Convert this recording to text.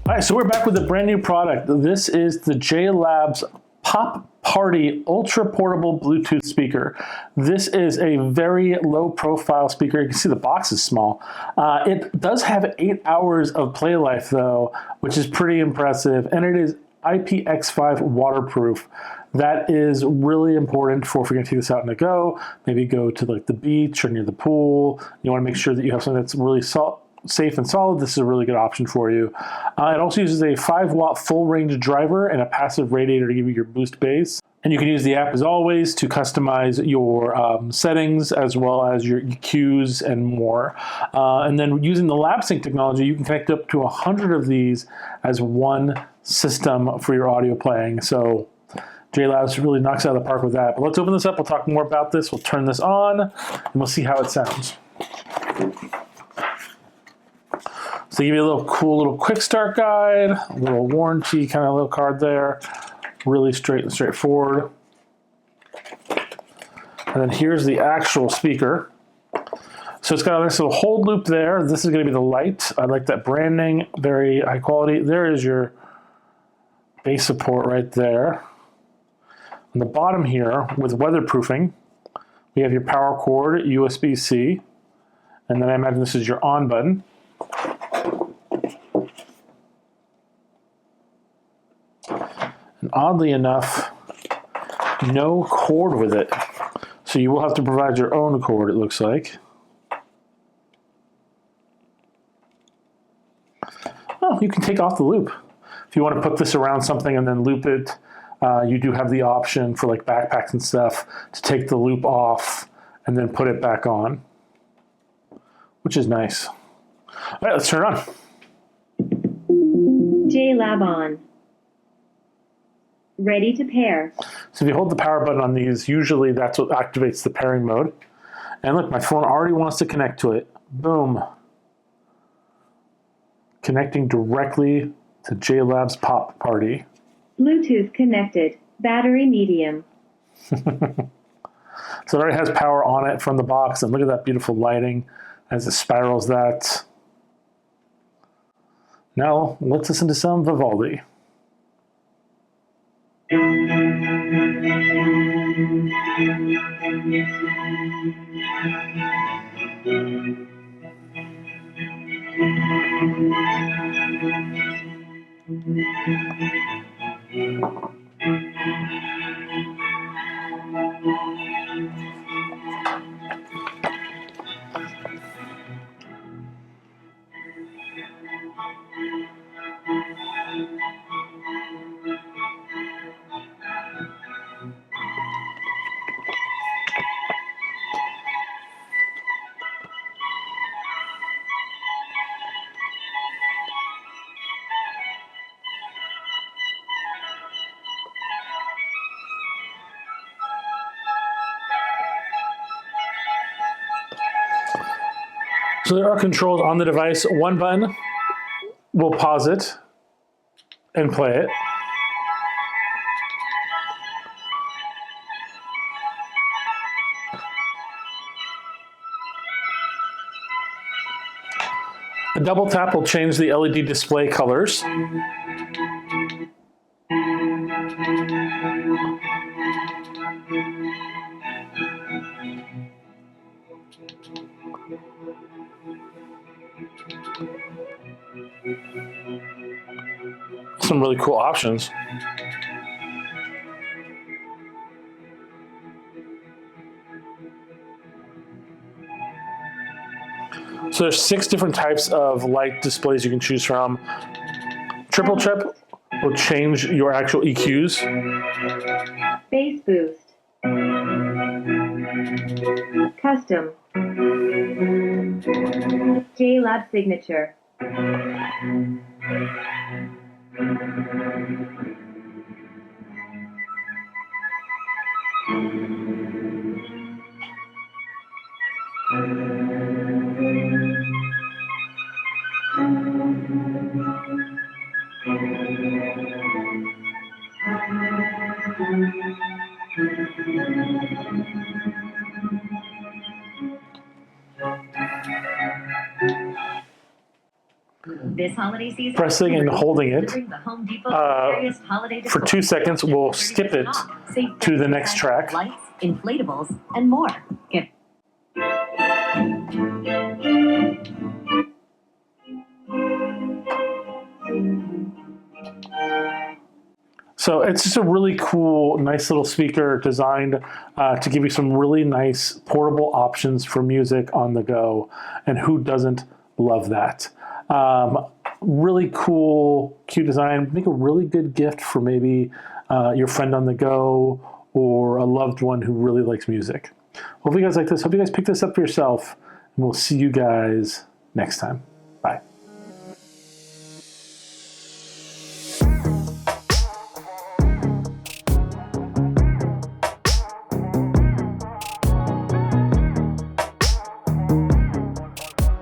All right, so we're back with a brand new product. This is the JLab's Pop Party Ultra Portable Bluetooth speaker. This is a very low profile speaker. You can see the box is small. It does have 8 hours of play life though, which is pretty impressive. And it is IPX5 waterproof. That is really important for if you're gonna take this out and go, maybe go to like the beach or near the pool. You wanna make sure that you have something that's really safe and solid. This is a really good option for you. It also uses a 5-watt full range driver and a passive radiator to give you your boost bass. And you can use the app as always to customize your settings as well as your EQs and more. And then using the LabSync technology, you can connect up to 100 of these as one system for your audio playing. So JLab really knocks it out of the park with that. But let's open this up. We'll talk more about this. We'll turn this on and we'll see how it sounds. So they give you a little cool little quick start guide, a little warranty kind of little card there, really straightforward. And then here's the actual speaker. So it's got a nice little hold loop there. This is going to be the light. I like that branding, very high quality. There is your bass support right there. On the bottom here with weatherproofing, we have your power cord, USB-C, and then I imagine this is your on button. And oddly enough, no cord with it. So you will have to provide your own cord, it looks like. Oh, you can take off the loop. If you want to put this around something and then loop it, you do have the option for like backpacks and stuff to take the loop off and then put it back on, which is nice. All right, let's turn it on. JLab on. Ready to pair. So if you hold the power button on these, usually that's what activates the pairing mode. And look, my phone already wants to connect to it. Boom. Connecting directly to JLab's Pop Party. Bluetooth connected. Battery medium. So it already has power on it from the box. And look at that beautiful lighting as it spirals that. Now let's listen to some Vivaldi. So there are controls on the device. One button will pause it and play it. A double tap will change the LED display colors. Some really cool options. So there's 6 different types of light displays you can choose from. Triple trip will change your actual EQs. Bass boost. Custom. JLab signature. This holiday season, pressing and holding it the Home Depot various holiday for 2 seconds will skip it to the next track. Lights, inflatables, and more. Get So it's just a really cool, nice little speaker designed to give you some really nice portable options for music on the go. And who doesn't love that? Really cool, cute design. Make a really good gift for maybe your friend on the go or a loved one who really likes music. Hope you guys like this. Hope you guys pick this up for yourself. And we'll see you guys next time. Bye.